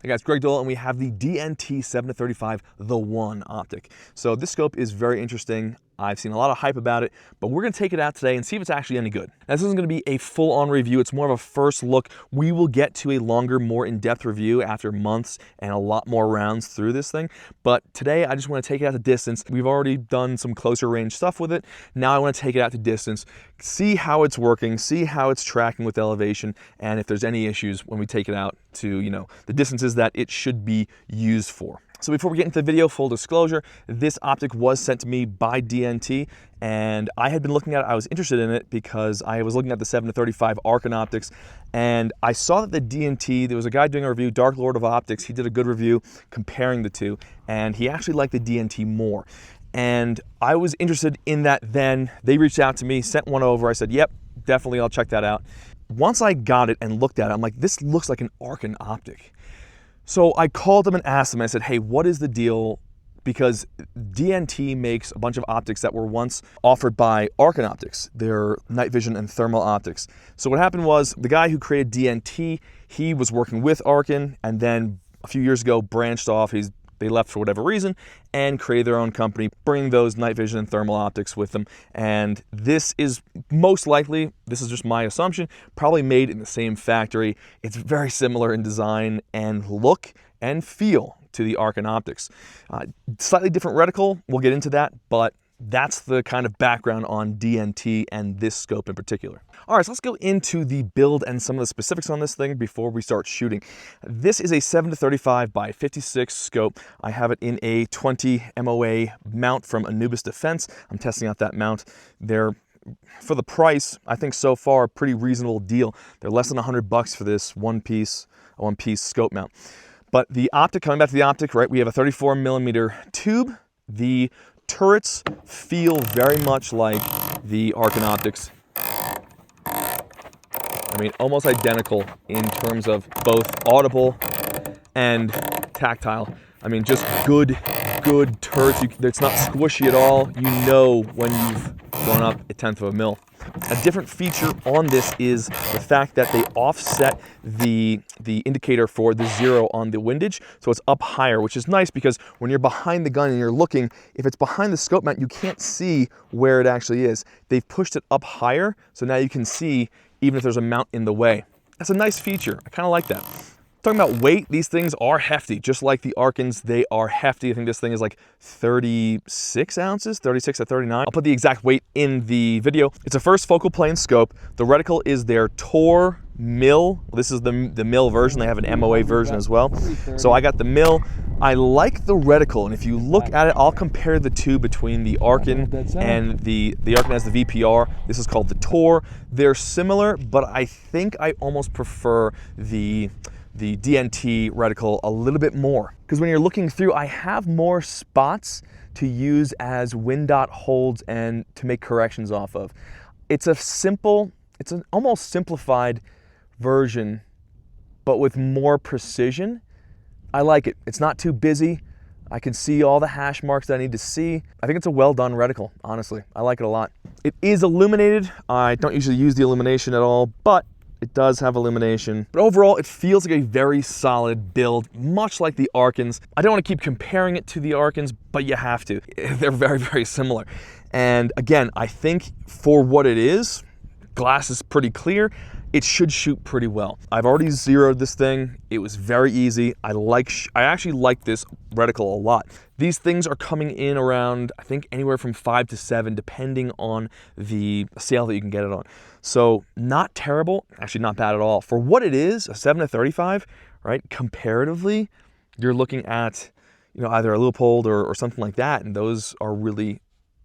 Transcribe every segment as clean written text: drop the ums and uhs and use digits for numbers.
Hey guys, Greg Doyle, and we have the DNT 7-35, the One optic. So this scope is very interesting. I've seen a lot of hype about it, but we're gonna take it out today and see if it's actually any good. Now, this isn't gonna be a full-on review, it's more of a first look. We will get to a longer, more in-depth review after months and a lot more rounds through this thing. But today, I just wanna take it out to distance. We've already done some closer range stuff with it. Now I wanna take it out to distance, see how it's working, see how it's tracking with elevation, and if there's any issues when we take it out to, the distances that it should be used for. So before we get into the video, full disclosure, this optic was sent to me by DNT, and I had been looking at it. I was interested in it because I was looking at the 7-35 Archon optics, and I saw that the DNT, there was a guy doing a review, Dark Lord of Optics, he did a good review comparing the two, and he actually liked the DNT more. And I was interested in that then. They reached out to me, sent one over. I said, yep, definitely, I'll check that out. Once I got it and looked at it, I'm like, this looks like an Archon optic. So I called them and asked them, I said, hey, what is the deal? Because DNT makes a bunch of optics that were once offered by Archon optics. They're night vision and thermal optics. So what happened was the guy who created DNT, he was working with Archon, and then a few years ago branched off. They left for whatever reason and created their own company, bringing those night vision and thermal optics with them. And this is most likely, this is just my assumption, probably made in the same factory. It's very similar in design and look and feel to the Archon optics. Slightly different reticle, we'll get into that, but that's the kind of background on DNT and this scope in particular. All right, so let's go into the build and some of the specifics on this thing before we start shooting. This is a 7-35 by 56 scope. I have it in a 20 MOA mount from Anubis Defense. I'm testing out that mount. They're, for the price, I think so far, a pretty reasonable deal. They're less than $100 for this one-piece scope mount. But the optic, coming back to the optic, right, we have a 34mm tube. The turrets feel very much like the Archon optics. I mean, almost identical in terms of both audible and tactile. I mean, just good turrets. It's not squishy at all. You know when you've gone up 1/10 of a mil. A different feature on this is the fact that they offset the indicator for the 0 on the windage, so it's up higher, which is nice because when you're behind the gun and you're looking, if it's behind the scope mount, you can't see where it actually is. They've pushed it up higher, so now you can see even if there's a mount in the way. That's a nice feature. I kind of like that. Talking about weight, these things are hefty. Just like the Archons, they are hefty. I think this thing is like 36 ounces, 36 to 39. I'll put the exact weight in the video. It's a first focal plane scope. The reticle is their Tor mil. This is the mil version. They have an MOA version as well. So I got the mil. I like the reticle, and if you look at it, I'll compare the two between the Archon and the Archon has the VPR. This is called the Tor. They're similar, but I think I almost prefer the DNT reticle a little bit more, because when you're looking through, I have more spots to use as wind dot holds and to make corrections off of. It's an almost simplified version, but with more precision. I like it. It's not too busy. I can see all the hash marks that I need to see. I think it's a well done reticle, honestly. I like it a lot. It is illuminated. I don't usually use the illumination at all, but it does have illumination. But overall, it feels like a very solid build, much like the Archons. I don't want to keep comparing it to the Archons, but you have to. They're very, very similar. And again, I think for what it is, glass is pretty clear. It should shoot pretty well. I've already zeroed this thing. It was very easy. I actually like this reticle a lot. These things are coming in around, I think, anywhere from 5 to 7, depending on the scale that you can get it on. So not terrible, actually not bad at all. For what it is, a 7-35, right? Comparatively, you're looking at, either a Leupold or something like that, and those are really,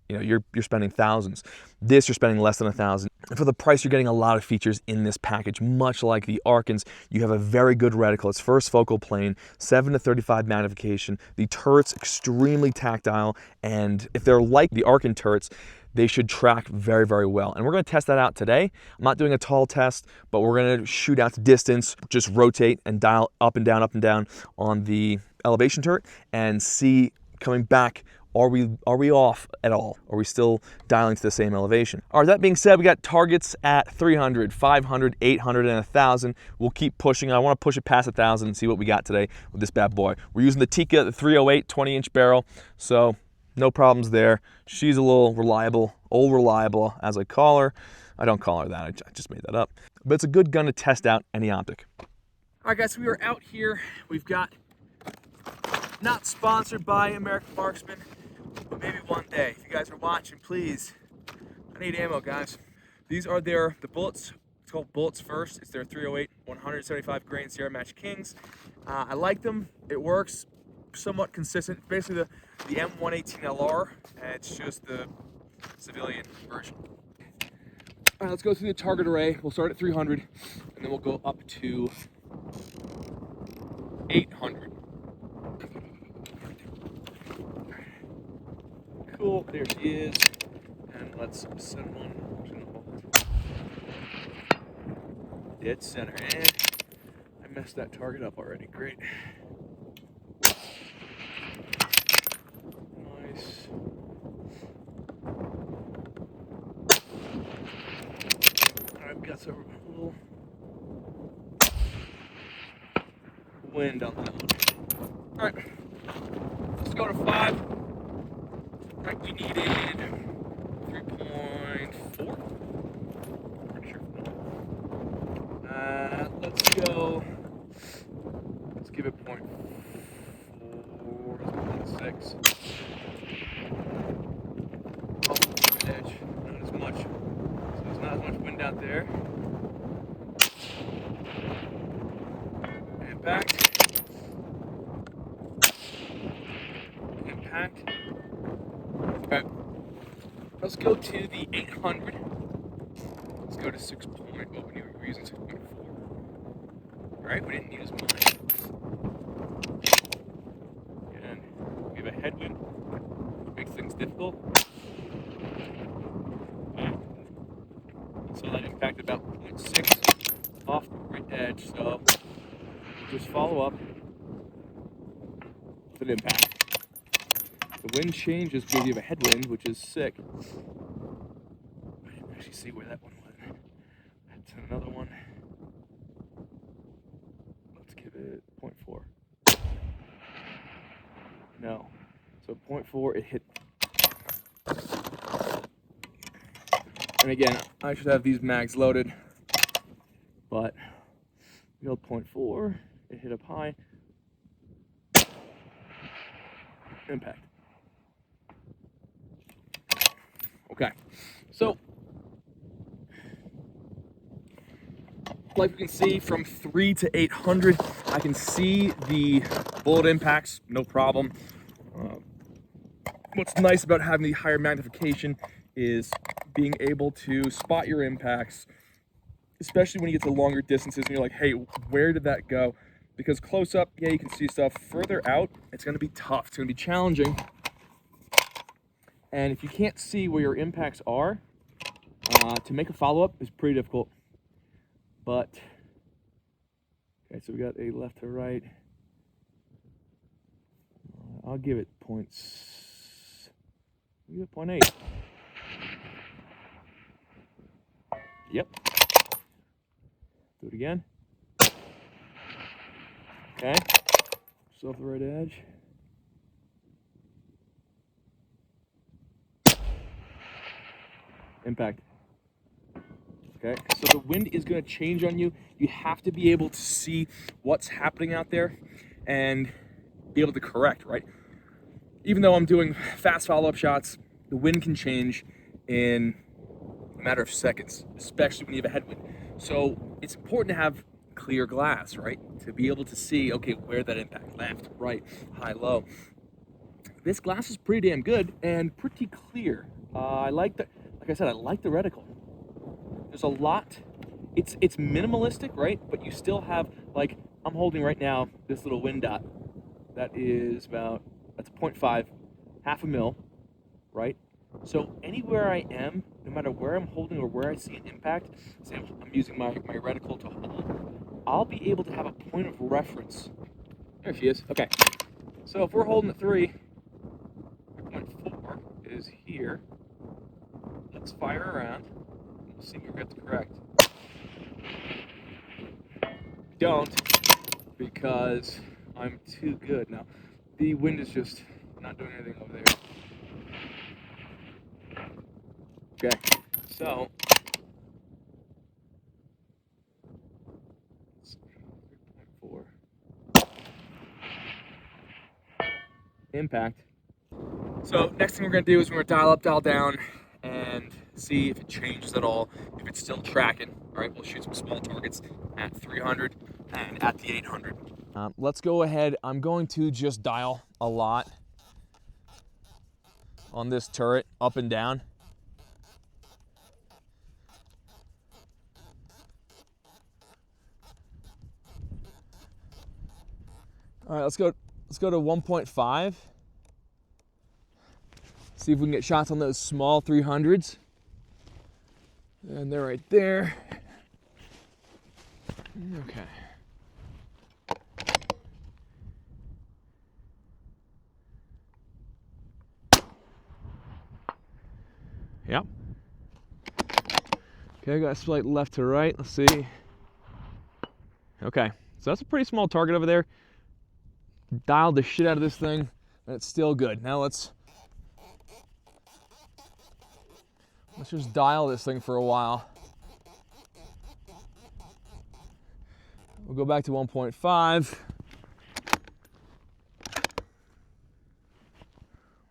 you're spending thousands. This, you're spending less than 1,000. And for the price, you're getting a lot of features in this package. Much like the Archons, you have a very good reticle. It's first focal plane, 7-35 magnification. The turret's extremely tactile, and if they're like the Archon turrets, they should track very, very well. And we're gonna test that out today. I'm not doing a tall test, but we're gonna shoot out to distance, just rotate and dial up and down on the elevation turret and see coming back Are we off at all? Are we still dialing to the same elevation? All right, that being said, we got targets at 300, 500, 800, and 1,000. We'll keep pushing. I want to push it past 1,000 and see what we got today with this bad boy. We're using the Tika, the 308 20-inch barrel, so no problems there. She's a little reliable, old reliable, as I call her. I don't call her that, I just made that up. But it's a good gun to test out any optic. All right, guys, so we are out here. We've got, not sponsored by American Marksman, but maybe one day. If you guys are watching, please, I need ammo, guys. These are the bullets. It's called Bullets First. It's their 308 175 grain Sierra Match Kings. I like them. It works. Somewhat consistent. Basically the M118LR. It's just the civilian version. All right, let's go through the target array. We'll start at 300, and then we'll go up to 800. Cool, there she is. And let's send one in the hole. Dead center, and I messed that target up already. Great. Nice. Alright, we got some little wind on that one. Alright, let's go to 5. Alright, we needed 3.4. Pretty sure. Let's go. Let's give it 0.4. 0.6. Oh, edge. Not as much. So there's not as much wind out there. Impact. Impact. Alright. Let's go to the 800. Let's go to 6 point. Oh, we're using 6.4. Alright, we didn't use mine. And we have a headwind, which makes things difficult. So that impacted about 0.6 off the right edge, so we'll just follow up with an impact. The wind changes because you have a headwind, which is sick. I didn't actually see where that one went. That's another one. Let's give it 0.4. No. So 0.4, it hit. And again, I should have these mags loaded, but we held 0.4, it hit up high. Impact. Okay, so like you can see, from 3 to 800, I can see the bullet impacts, no problem. What's nice about having the higher magnification is being able to spot your impacts, especially when you get to longer distances and you're like, hey, where did that go? Because close up, yeah, you can see stuff. Further out, it's gonna be tough, it's gonna be challenging. And if you can't see where your impacts are, to make a follow-up is pretty difficult. But, okay, so we got a left to right. I'll give it 0.8. Yep. Do it again. Okay. Still off the right edge. Impact. Okay, so the wind is going to change on you. You have to be able to see what's happening out there and be able to correct, right? Even though I'm doing fast follow-up shots, the wind can change in a matter of seconds, especially when you have a headwind. So it's important to have clear glass, right? To be able to see, okay, where that impact, left, right, high, low. This glass is pretty damn good and pretty clear. I like the, like I said, I like the reticle. There's a lot, it's minimalistic, right? But you still have, like, I'm holding right now this little wind dot. That is about, that's 0.5, half a mil, right? So anywhere I am, no matter where I'm holding or where I see an impact, say I'm using my reticle to hold, I'll be able to have a point of reference. There she is. Okay. So if we're holding at 3, here. Let's fire around. We'll see if we get the correct. Don't, because I'm too good now. The wind is just not doing anything over there. Okay, so 3.4 impact. So next thing we're gonna do is we're gonna dial up, dial down, and see if it changes at all. If it's still tracking, all right, we'll shoot some small targets at 300 and at the 800. Let's go ahead. I'm going to just dial a lot on this turret, up and down. All right, let's go to 1.5. See if we can get shots on those small 300s. And they're right there. Okay. Yep. Okay, I got a slight left to right. Let's see. Okay, so that's a pretty small target over there. Dialed the shit out of this thing, and it's still good. Now let's just dial this thing for a while. We'll go back to 1.5.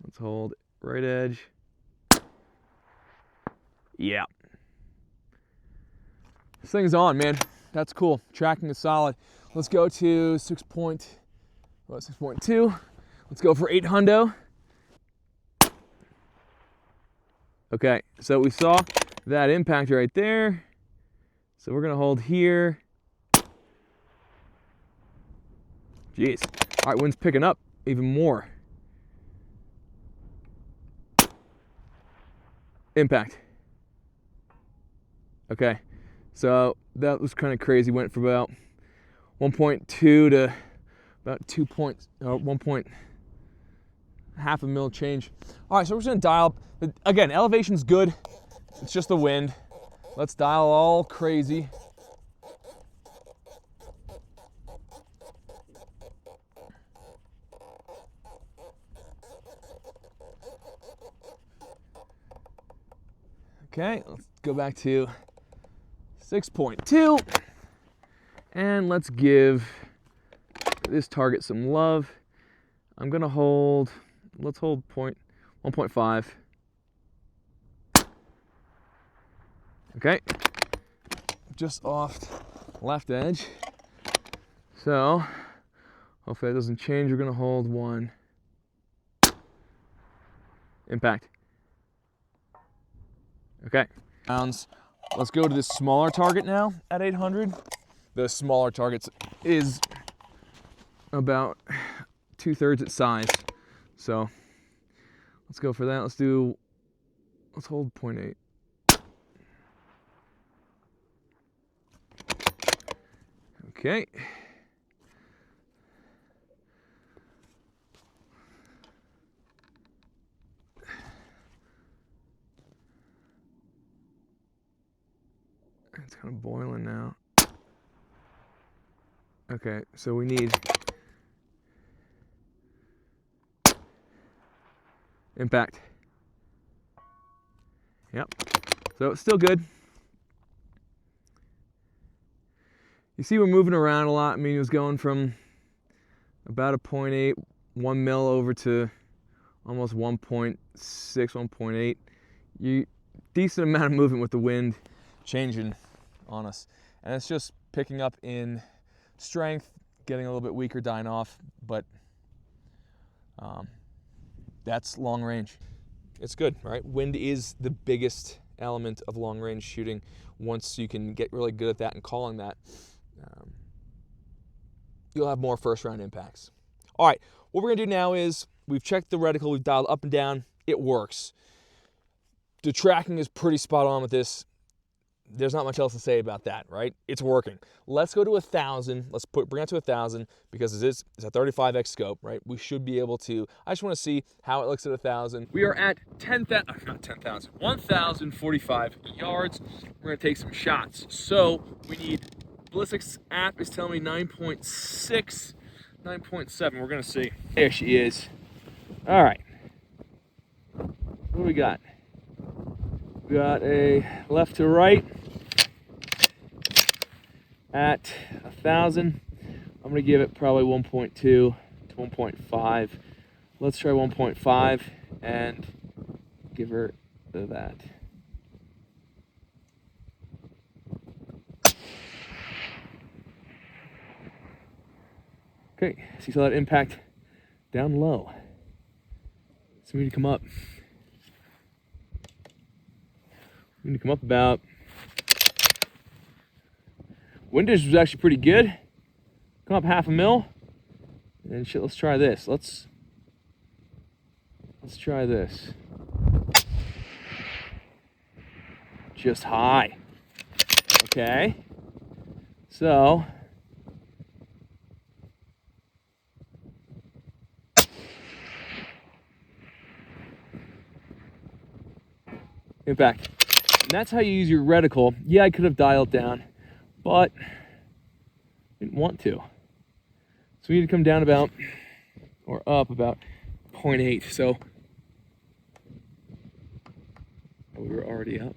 Let's hold right edge. Yeah. This thing's on, man. That's cool. Tracking is solid. Let's go to 6.2. Let's go for 8 hundo. Okay, so we saw that impact right there. So we're gonna hold here. Jeez. All right, wind's picking up even more. Impact. Okay, so that was kind of crazy. Went from about 1.2 to about 1.5 a mil change. All right, so we're just gonna dial up. Again, elevation's good. It's just the wind. Let's dial all crazy. Okay, let's go back to 6.2, and let's give this target some love. I'm gonna hold, let's hold 1.5. Okay, just off left edge. So, hopefully that doesn't change. We're gonna hold 1. Impact. Okay, let's go to this smaller target now at 800. The smaller target is about 2/3 its size. So let's go for that. Let's hold 0.8. Okay. It's kind of boiling now. Okay, so we need impact. Yep. So it's still good. You see we're moving around a lot. I mean, it was going from about a 0.8, 1 mil over to almost 1.6, 1.8. Decent amount of movement with the wind changing on us. And it's just picking up in strength, getting a little bit weaker, dying off, but that's long range. It's good, right? Wind is the biggest element of long range shooting. Once you can get really good at that and calling that, you'll have more first round impacts. All right, what we're gonna do now is we've checked the reticle, we've dialed up and down, it works. The tracking is pretty spot on with this. there's not much else to say about that, right? It's working. Let's go to 1,000. Let's bring it to 1,000 because it's a 35x scope, right? We should be able to. I just want to see how it looks at 1,000. We are at 1,045 yards. We're gonna take some shots. So we need. Ballistics app is telling me 9.6, 9.7. We're gonna see. There she is. All right. What do we got? We got a left to right at 1,000. I'm gonna give it probably 1.2 to 1.5. Let's try 1.5 and give her that. Okay, so you saw that impact down low. So we need to come up. We need to come up about. Windage was actually pretty good. Come up 0.5 mil. And shit, let's try this. Let's try this. Just high. Okay. So impact. And that's how you use your reticle. Yeah, I could have dialed down, but didn't want to. So we need to come down about, or up about 0.8. So we were already up.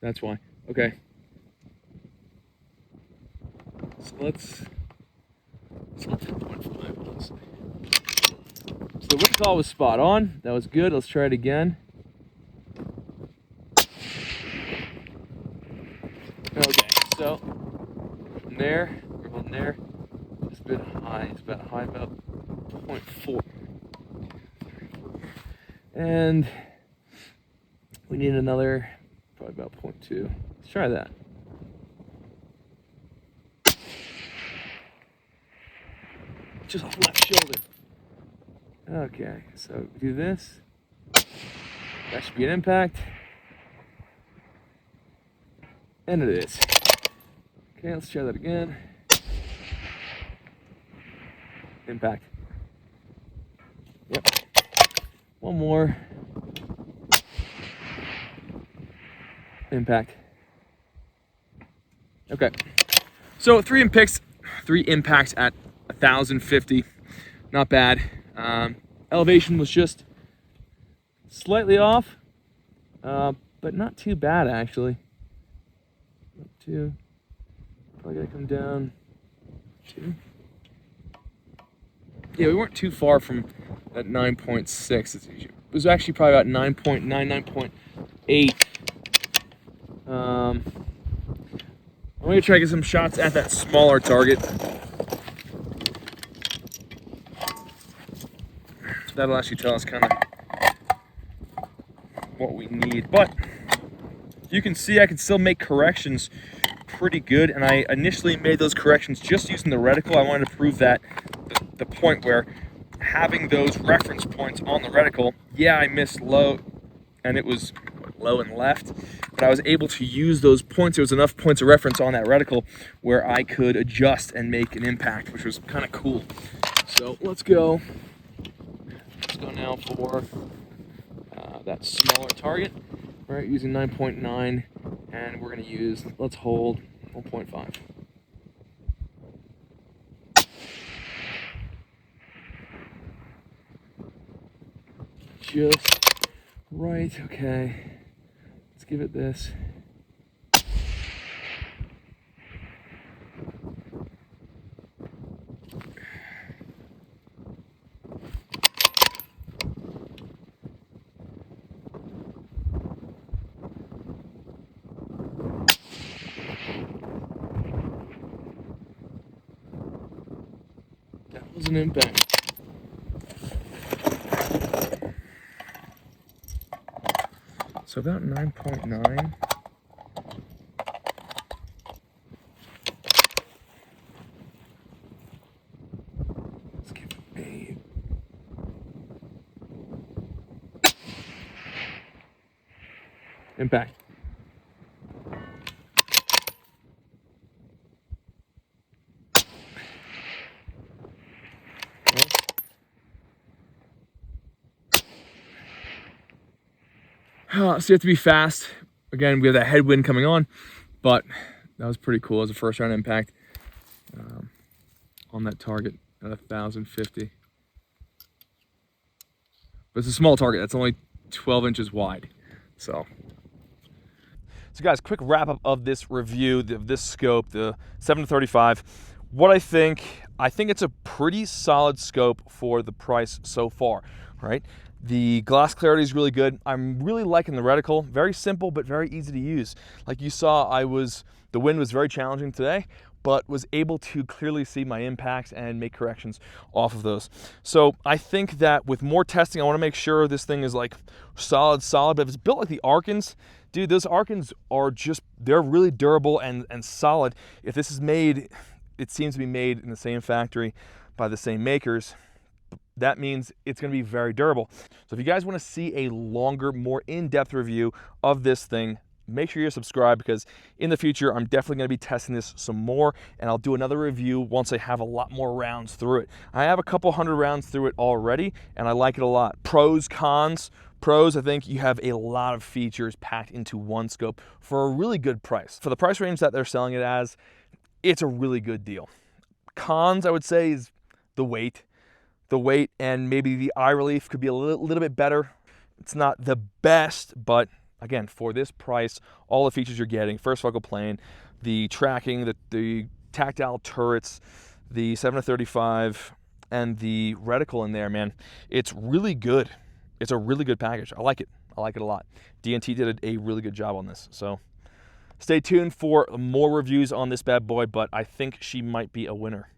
That's why. Okay. So let's 10.5. Let's see. So the wind call was spot on. That was good. Let's try it again. Okay, so from there, we're holding there. It's a bit high. It's about high about 0.4. And we need another, probably about 0.2. Let's try that. Just off left shoulder. Okay, so do this. That should be an impact. And it is. Okay, let's try that again. Impact. Yep. One more. Impact. Okay. So three impacts at 1,050. Not bad. Elevation was just slightly off, but not too bad actually. Not too. Probably gotta come down 2. Yeah, we weren't too far from that 9.6. It was actually probably about 9.9, 9.8. I'm gonna try to get some shots at that smaller target. That'll actually tell us kind of what we need. But you can see I can still make corrections pretty good, and I initially made those corrections just using the reticle. I wanted to prove that the point where having those reference points on the reticle, yeah, I missed low, and it was low and left, but I was able to use those points. There was enough points of reference on that reticle where I could adjust and make an impact, which was kind of cool. So let's go. Let's go now for that smaller target. Right, using 9.9, and we're going to use, let's hold 1.5. Just right, okay. Let's give it this. That was an impact. So about 9.9. Let's give it a impact. So you have to be fast. Again, we have that headwind coming on, but that was pretty cool as a first round impact on that target at 1,050. But it's a small target. That's only 12 inches wide. So guys, quick wrap up of this review, of this scope, the 7-35. What I think it's a pretty solid scope for the price so far, right? The glass clarity is really good. I'm really liking the reticle. Very simple, but very easy to use. Like you saw, the wind was very challenging today, but was able to clearly see my impacts and make corrections off of those. So I think that with more testing, I want to make sure this thing is like solid, but if it's built like the Arkans, dude, those Arkans are they're really durable and solid. If this is made, it seems to be made in the same factory by the same makers, that means it's going to be very durable. So if you guys want to see a longer, more in-depth review of this thing, make sure you're subscribed, because in the future, I'm definitely going to be testing this some more, and I'll do another review once I have a lot more rounds through it. I have a couple hundred rounds through it already, and I like it a lot. Pros, cons. Pros, I think you have a lot of features packed into one scope for a really good price. For the price range that they're selling it as, it's a really good deal. Cons, I would say, is the weight. The weight and maybe the eye relief could be a little bit better. It's not the best, but again, for this price, all the features you're getting, first focal plane, the tracking, the tactile turrets, the 7-35, and the reticle in there, man, it's really good. It's a really good package. I like it. I like it a lot. DNT did a really good job on this. So stay tuned for more reviews on this bad boy, but I think she might be a winner.